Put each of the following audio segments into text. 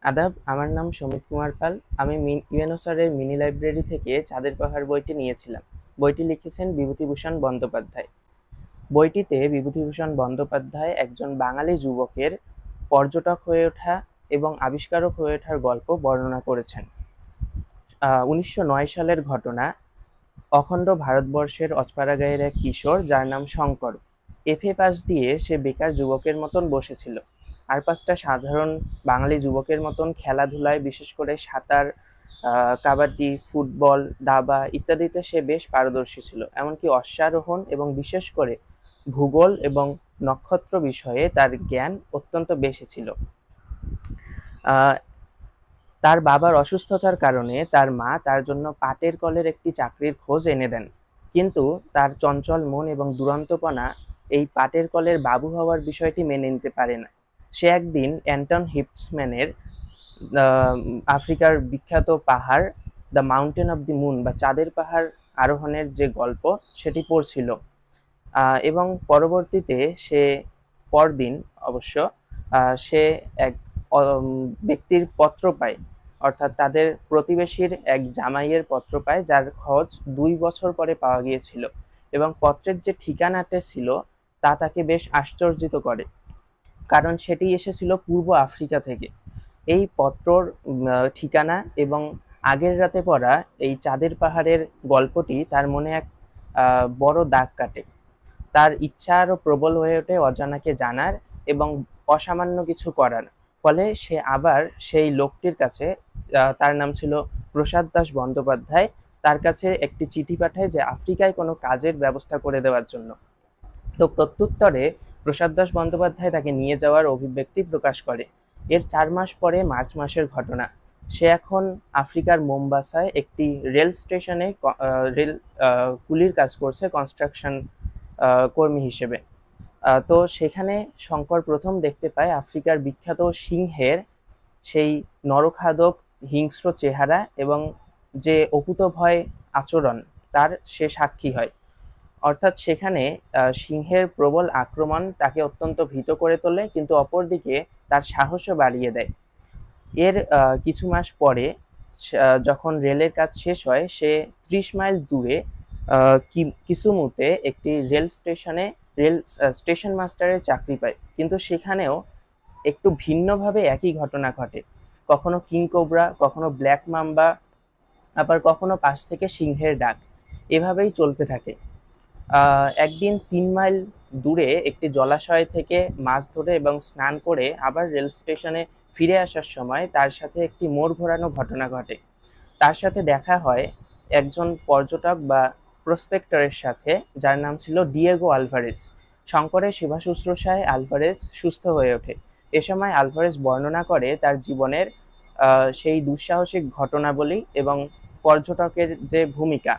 আদাব, আমার নাম সমিত কুমার পাল। আমি ইউএনও স্যারের মিনি লাইব্রেরি থেকে চাঁদের পাহাড় বইটি নিয়েছিলাম। বইটি লিখেছেন বিভূতিভূষণ বন্দ্যোপাধ্যায়। বইটিতে বিভূতিভূষণ বন্দ্যোপাধ্যায় একজন বাঙালি যুবকের পর্যটক হয়ে ওঠা এবং আবিষ্কারক হয়ে ওঠার গল্প বর্ণনা করেছেন। 1909 সালের ঘটনা। অখণ্ড ভারতবর্ষের অজপাড়াগাঁয়ের এক কিশোর, যার নাম শঙ্কর, এফএ পাস দিয়ে সে বেকার যুবকের মতন বসেছিল। আর পাঁচটা সাধারণ বাঙালি যুবকের মতন খেলাধুলায়, বিশেষ করে সাঁতার, কাবাডি, ফুটবল, দাবা ইত্যাদিতে সে বেশ পারদর্শী ছিল। এমনকি অশ্বারোহণ এবং বিশেষ করে ভূগোল এবং নক্ষত্র বিষয়ে তার জ্ঞান অত্যন্ত বেশি ছিল। তার বাবার অসুস্থতার কারণে তার মা তার জন্য পাটের কলের একটি চাকরির খোঁজ এনে দেন, কিন্তু তার চঞ্চল মন এবং দুরন্তপনা এই পাটের কলের বাবু হওয়ার বিষয়টি মেনে নিতে পারে না। সে একদিন অ্যান্টন হিপসম্যানের আফ্রিকার বিখ্যাত পাহাড় the mountain of the moon বা চাঁদের পাহাড় আরোহণের যে গল্প সেটি পড়ছিল, এবং পরবর্তীতে সে পরদিন অবশ্য সে এক ব্যক্তির পত্র পায়, অর্থাৎ তাদের প্রতিবেশীর এক জামাইয়ের পত্র পায়, যার খোঁজ 2 বছর পরে পাওয়া গিয়েছিল, এবং পত্রের যে ঠিকানাটা ছিল তা তাকে বেশ আশ্চর্যিত করে, কারণ সেটি এসেছিল পূর্ব আফ্রিকা থেকে। এই পত্রর ঠিকানা এবং আগের রাতে পড়া এই চাঁদের পাহাড়ের গল্পটি তার মনে এক বড় দাগ কাটে। তার ইচ্ছা আরো প্রবল হয়ে ওঠে অজানাকে জানার এবং অসামান্য কিছু করার। ফলে সে আবার সেই লোকটির কাছে, তার নাম ছিল প্রসাদ দাস বন্দ্যোপাধ্যায়, তার কাছে একটি চিঠি পাঠায় যে আফ্রিকায় কোনো কাজের ব্যবস্থা করে দেওয়ার জন্য। তো প্রত্যুত্তরে প্রসাদ দাস বন্দ্যোপাধ্যায় তাকে নিয়ে যাওয়ার অভিব্যক্তি প্রকাশ করে। এর 4 মাস পরে মার্চ মাসের ঘটনা। সে এখন আফ্রিকার মোম্বাসায় একটি রেল স্টেশনে রেল কুলির কাজ করছে, কনস্ট্রাকশন কর্মী হিসেবে। তো সেখানে শঙ্কর প্রথম দেখতে পায় আফ্রিকার বিখ্যাত সিংহের সেই নরখাদক হিংস্র চেহারা এবং যে অকুতোভয় আচরণ তার সে সাক্ষী হয়। অর্থাৎ সেখানে সিংহের প্রবল আক্রমণ তাকে অত্যন্ত ভীত করে তোলে, কিন্তু অপরদিকে তার সাহসও বাড়িয়ে দেয়। এর কিছু মাস পরে যখন রেলের কাজ শেষ হয়, সে 30 মাইল দূরে কিসুমুতে একটি রেল স্টেশন মাস্টারের চাকরি পায়, কিন্তু সেখানেও একটু ভিন্নভাবে একই ঘটনা ঘটে। কখনো কিংকোবরা, কখনো ব্ল্যাক মাম্বা, আবার কখনো পাশ থেকে সিংহের ডাক, এভাবেই চলতে থাকে। একদিন 3 মাইল দূরে একটি জলাশয় থেকে মাছ ধরে এবং স্নান করে আবার রেল স্টেশনে ফিরে আসার সময় তার সাথে একটি মোড় ঘোরানো ঘটনা ঘটে। তার সাথে দেখা হয় একজন পর্যটক বা প্রসপেক্টরের সাথে, যার নাম ছিল ডিয়েগো আলভারেজ। শঙ্করের সেবা শুশ্রূষায় আলভারেজ সুস্থ হয়ে ওঠে। এ সময় আলভারেজ বর্ণনা করে তার জীবনের সেই দুঃসাহসিক ঘটনাবলী এবং পর্যটকের যে ভূমিকা।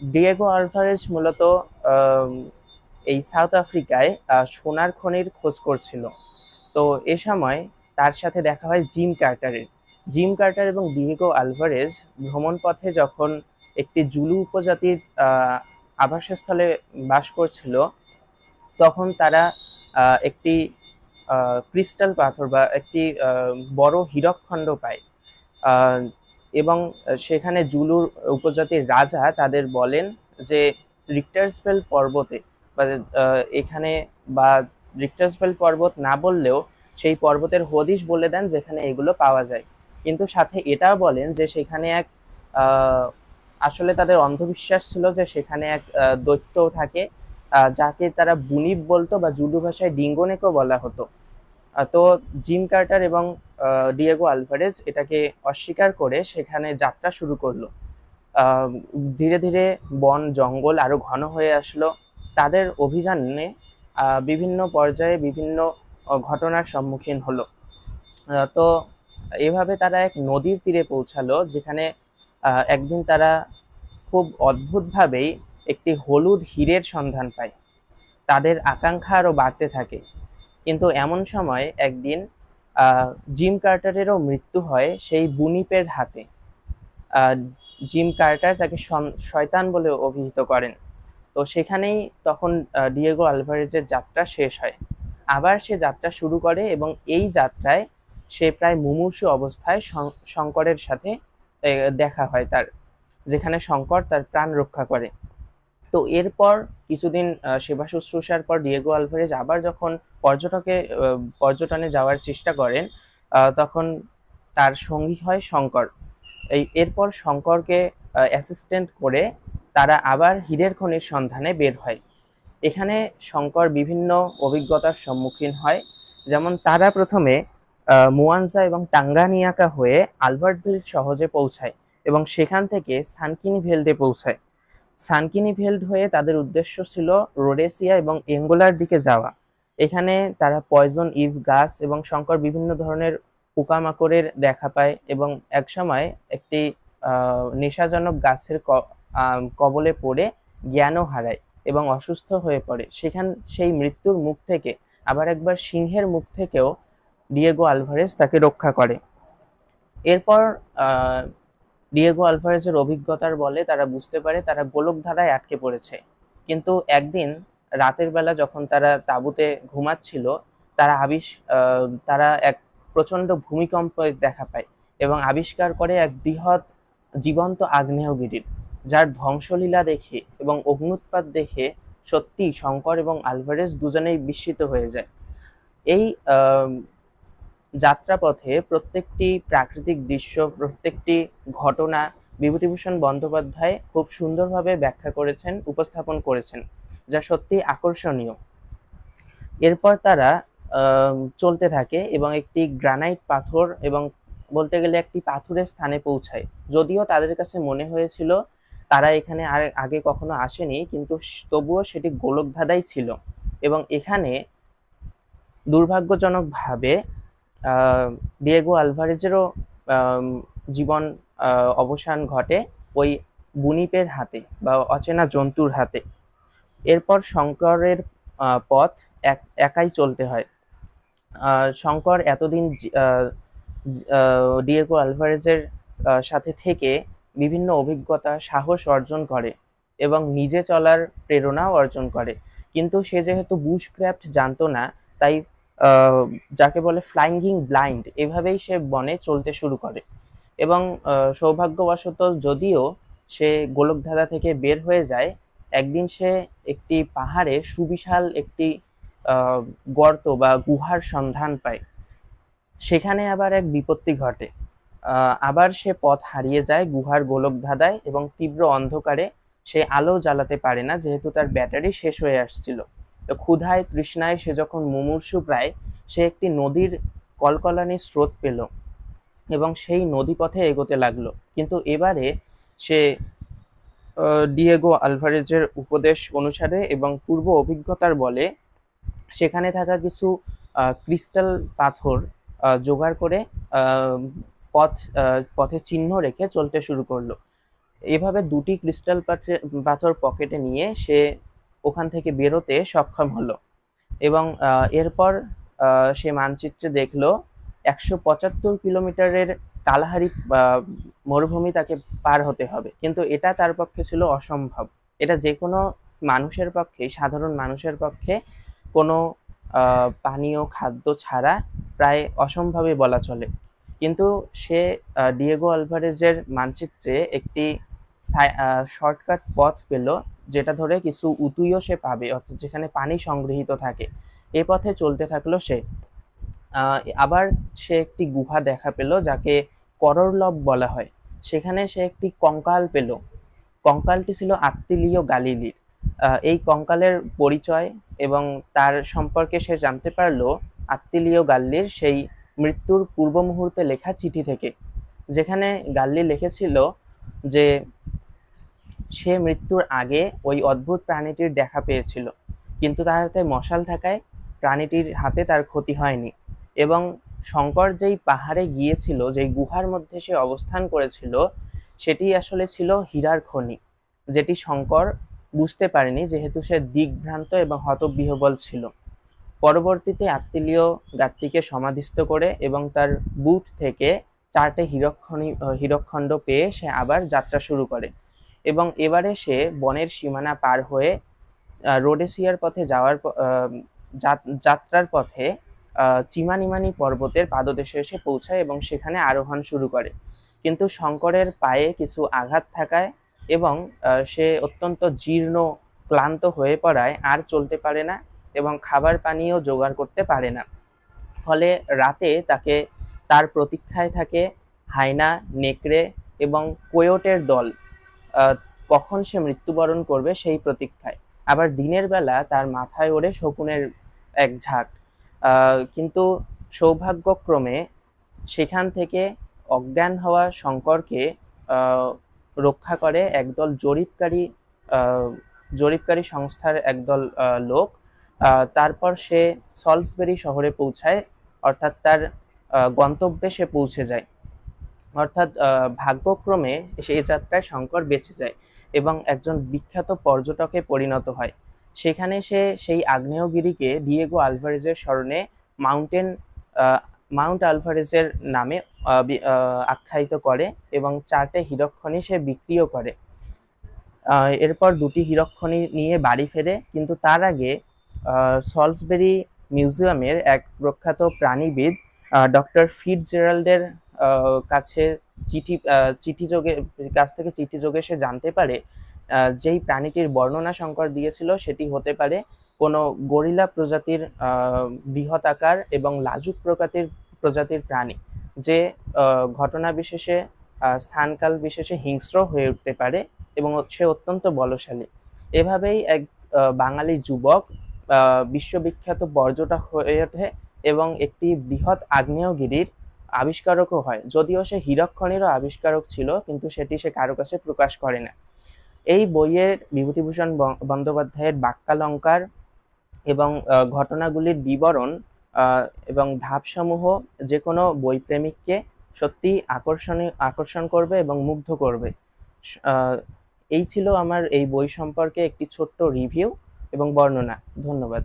ডিয়েগো আলভারেজ মূলত এই সাউথ আফ্রিকায় সোনার খনির খোঁজ করছিল। তো এ সময় তার সাথে দেখা হয় জিম কার্টার এবং ডিয়েগো আলভারেজ ভ্রমণ পথে যখন একটি জুলু উপজাতির আবাসস্থলে বাস করছিল, তখন তারা একটি ক্রিস্টাল পাথর বা একটি বড় হীরকখণ্ড পায়, এবং সেখানে জুলুর উপজাতির রাজা তাদের বলেন যে রিক্টার্সভেল পর্বতে বা এখানে, বা রিক্টার্সভেল পর্বত না বললেও সেই পর্বতের হদিশ বলে দেন যেখানে এগুলো পাওয়া যায়। কিন্তু সাথে এটাও বলেন যে সেখানে এক আসলে তাদের অন্ধবিশ্বাস ছিল যে সেখানে এক দৈত্য থাকে, যাকে তারা বুনিপ বলতো বা জুলু ভাষায় ডিঙ্গোনেকও বলা হতো। তো জিম কার্টার এবং ডিয়েগো আলভারেজ এটাকে অস্বীকার করে সেখানে যাত্রা শুরু করলো। ধীরে ধীরে বন জঙ্গল আরো ঘন হয়ে আসলো। তাদের অভিযানে বিভিন্ন পর্যায়ে বিভিন্ন ঘটনার সম্মুখীন হলো। তো এভাবে তারা এক নদীর তীরে পৌঁছালো, যেখানে একদিন তারা খুব অদ্ভুতভাবেই একটি হলুদ হীরের সন্ধান পায়। তাদের আকাঙ্ক্ষা আরো বাড়তে থাকে, কিন্তু এমন সময় একদিন জিম কার্টারেরও মৃত্যু হয় সেই বুনিপের হাতে। জিম কার্টার তাকে শয়তান বলে অভিহিত করেন। তো সেখানেই তখন ডিয়েগো আলভারেজের যাত্রা শেষ হয়। আবার সে যাত্রা শুরু করে এবং এই যাত্রায় সে প্রায় মুমূর্ষু অবস্থায় শঙ্করের সাথে দেখা হয় তার, যেখানে শঙ্কর তার প্রাণ রক্ষা করে। তো এরপর কিছুদিন সেবা শুশ্রূষার পর ডিয়েগো আলভারেজ আবার যখন পর্যটনে যাওয়ার চেষ্টা করেন, তখন তার সঙ্গী হয় শঙ্কর। এরপর শঙ্করকে অ্যাসিস্ট্যান্ট করে তারা আবার হীরের খনির সন্ধানে বের হয়। এখানে শঙ্কর বিভিন্ন অভিজ্ঞতার সম্মুখীন হয়। যেমন তারা প্রথমে মুয়ানজা এবং টাঙ্গানিয়াকা হয়ে আলবার্টভিল সহজে পৌঁছায় এবং সেখান থেকে সানকিনিভেল্ডে পৌঁছায়। সানকিনিভেল্ড হয়ে তাদের উদ্দেশ্য ছিল রোডেসিয়া এবং এঙ্গোলার দিকে যাওয়া। এখানে তারা পয়জন ইভ গাছ এবং শঙ্কর বিভিন্ন ধরনের পোকামাকড়ের দেখা পায় এবং একসময় একটি নেশাজনক গাছের কবলে পড়ে জ্ঞানও হারায় এবং অসুস্থ হয়ে পড়ে। সেই মৃত্যুর মুখ থেকে আবার একবার সিংহের মুখ থেকেও ডিয়েগো আলভারেজ তাকে রক্ষা করে। এরপর ডিয়েগো আলভারেজের অভিজ্ঞতার বলে তারা বুঝতে পারে তারা গোলকধাঁধায় আটকে পড়েছে। কিন্তু একদিন রাতের বেলা যখন তারা তাঁবুতে ঘুমাচ্ছিল, তারা এক প্রচণ্ড ভূমিকম্প দেখা পায় এবং আবিষ্কার করে এক বৃহৎ জীবন্ত আগ্নেয়গিরির, যার ধ্বংসলীলা দেখে এবং অগ্নুৎপাত দেখে সত্যি শঙ্কর এবং আলভারেজ দুজনেই বিস্মিত হয়ে যায়। এই যাত্রাপথে প্রত্যেকটি প্রাকৃতিক দৃশ্য, প্রত্যেকটি ঘটনা বিভূতিভূষণ বন্দ্যোপাধ্যায় খুব সুন্দরভাবে ব্যাখ্যা করেছেন, উপস্থাপন করেছেন, যা সত্যি আকর্ষণীয়। এরপর তারা চলতে থাকে এবং একটি গ্রানাইট পাথর এবং বলতে গেলে একটি পাথুরের স্থানে পৌঁছায়। যদিও তাদের কাছে মনে হয়েছিল তারা এখানে আর আগে কখনো আসেনি, কিন্তু তবুও সেটি গোলকধাঁধাই ছিল এবং এখানে দুর্ভাগ্যজনকভাবে ডিয়েগো আলভারেজেরও জীবন অবসান ঘটে ওই বুনিপের হাতে বা অচেনা জন্তুর হাতে। এরপর শঙ্করের পথ একাই চলতে হয়। শঙ্কর এতদিন ডিয়েগো আলভারেজের সাথে থেকে বিভিন্ন অভিজ্ঞতা, সাহস অর্জন করে এবং নিজে চলার প্রেরণাও অর্জন করে। কিন্তু সে যেহেতু বুশক্রাফট জানতো না, তাই যাকে বলে ফ্লাইং ব্লাইন্ড, এভাবেই সে বনে চলতে শুরু করে এবং সৌভাগ্যবশত যদিও সে গোলকধাঁধা থেকে বের হয়ে যায়, একদিন সে একটি পাহাড়ে সুবিশাল একটি গর্ত বা গুহার সন্ধান পায়। সেখানে আবার এক বিপত্তি ঘটে, আবার সে পথ হারিয়ে যায় গুহার গোলকধাঁধায় এবং তীব্র অন্ধকারে সে আলো জ্বালাতে পারে না, যেহেতু তার ব্যাটারি শেষ হয়ে আসছিল। তো ক্ষুধায় তৃষ্ণায় সে যখন মুমূর্ষু প্রায়, সে একটি নদীর কলকলানি স্রোত পেল এবং সেই নদী পথে এগোতে লাগলো। কিন্তু এবারে সে ডিয়েগো আলভারেজের উপদেশ অনুসারে এবং পূর্ব অভিজ্ঞতার বলে সেখানে থাকা কিছু ক্রিস্টাল পাথর জোগাড় করে পথে চিহ্ন রেখে চলতে শুরু করলো। এভাবে দুটি ক্রিস্টাল পাথর পকেটে নিয়ে সে ওখান থেকে বেরোতে সক্ষম হলো এবং এরপর সে মানচিত্রে দেখলো 175 কিলোমিটারের কালাহারি মরুভূমি তাকে পার হতে হবে, কিন্তু এটা তার পক্ষে ছিল অসম্ভব। এটা যে কোনো মানুষের পক্ষে, সাধারণ মানুষের পক্ষে কোনো পানীয় খাদ্য ছাড়া প্রায় অসম্ভবই বলা চলে। কিন্তু সে ডিয়েগো আলভারেজের মানচিত্রে একটি শর্টকাট পথ পেল, যেটা ধরে কিছু উতুইও সে পাবে, অর্থাৎ যেখানে পানি সংগৃহীত থাকে। এ পথে চলতে থাকলো সে। আবার সে একটি গুহা দেখা পেল যাকে কররলব বলা হয়। সেখানে সে একটি কঙ্কাল পেল। কঙ্কালটি ছিল আত্তিলিও গালিলির। এই কঙ্কালের পরিচয় এবং তার সম্পর্কে সে জানতে পারলো আত্তিলিও গাল্লির সেই মৃত্যুর পূর্ব মুহূর্তে লেখা চিঠি থেকে, যেখানে গাল্লি লিখেছিল যে সে মৃত্যুর আগে ওই অদ্ভুত প্রাণীটির দেখা পেয়েছিল, কিন্তু তার হাতে মশাল থাকায় প্রাণীটির হাতে তার ক্ষতি হয়নি। এবং শঙ্কর যেই পাহাড়ে গিয়েছিল, যেই গুহার মধ্যে সে অবস্থান করেছিল, সেটি আসলে ছিল হীরার খনি, যেটি শঙ্কর বুঝতে পারেনি, যেহেতু সে দিগ্ভ্রান্ত এবং হতবিহ্বল ছিল। পরবর্তীতে আত্তিলিও গাত্তিকে সমাধিস্থ করে এবং তার বুট থেকে 4টে হীরকখণ্ড পেয়ে সে আবার যাত্রা শুরু করে এবং এবারে সে বনের সীমানা পার হয়ে রোডেসিয়ার পথে যাত্রার পথে চিমানিমানি পর্বতের পাদদেশে এসে পৌঁছায় এবং সেখানে আরোহণ শুরু করে। কিন্তু শঙ্করের পায়ে কিছু আঘাত থাকায় এবং সে অত্যন্ত জীর্ণ ক্লান্ত হয়ে পড়ায় আর চলতে পারে না এবং খাবার পানীয় জোগাড় করতে পারে না। ফলে রাতে তাকে তার প্রতীক্ষায় থাকে হায়না, নেকড়ে এবং কোয়োটের দল। কখন সে মৃত্যুবরণ করবে সেই প্রতীক্ষায়। আবার দিনের বেলা তার মাথায় ওড়ে শকুনের এক ঝাঁক। কিন্তু সৌভাগ্যক্রমে সেখান থেকে অজ্ঞান হওয়া শঙ্করকে রক্ষা করে একদল জরিপকারী সংস্থার একদল লোক। তারপর সে সলসবেরি শহরে পৌঁছায়, অর্থাৎ তার গন্তব্যে সে পৌঁছে যায়। অর্থাৎ ভাগ্যক্রমে সেই যাত্রায় শঙ্কর বেঁচে যায় এবং একজন বিখ্যাত পর্যটকে পরিণত হয়। সেখানে সে সেই আগ্নেয়গিরিকে ডিয়েগো আলভারেজের স্মরণে মাউন্ট আলভারেজের নামে আখ্যায়িত করে এবং 4টে হীরকখনি সে বিক্রিও করে। এরপর 2টি হীরকখনি নিয়ে বাড়ি ফেরে, কিন্তু তার আগে সলসবেরি মিউজিয়ামের এক প্রখ্যাত প্রাণীবিদ ডক্টর ফিটজেরাল্ডের কাছে কাছ থেকে চিঠি যোগে সে জানতে পারে যেই প্রাণীটির বর্ণনা শঙ্কর দিয়েছিল সেটি হতে পারে কোনো গরিলা প্রজাতির বৃহৎ আকার এবং লাজুক প্রজাতির প্রাণী, যে ঘটনা বিশেষে স্থানকাল বিশেষে হিংস্র হয়ে উঠতে পারে এবং সে অত্যন্ত বলশালী। এভাবেই এক বাঙালি যুবক বিশ্ববিখ্যাত পর্যটক হয়ে ওঠে এবং একটি বৃহৎ আগ্নেয়গিরির আবিষ্কারকও হয়। যদিও সে হীরকখনিরও আবিষ্কারক ছিল, কিন্তু সেটি সে কারো কাছে প্রকাশ করে না। এই বইয়ের বিভূতিভূষণ বন্দ্যোপাধ্যায়ের বাক্যালঙ্কার এবং ঘটনাগুলির বিবরণ এবং ধাপসমূহ যে কোনো বইপ্রেমিককে সত্যি আকর্ষণ করবে এবং মুগ্ধ করবে। এই ছিল আমার এই বই সম্পর্কে একটি ছোট্ট রিভিউ এবং বর্ণনা। ধন্যবাদ।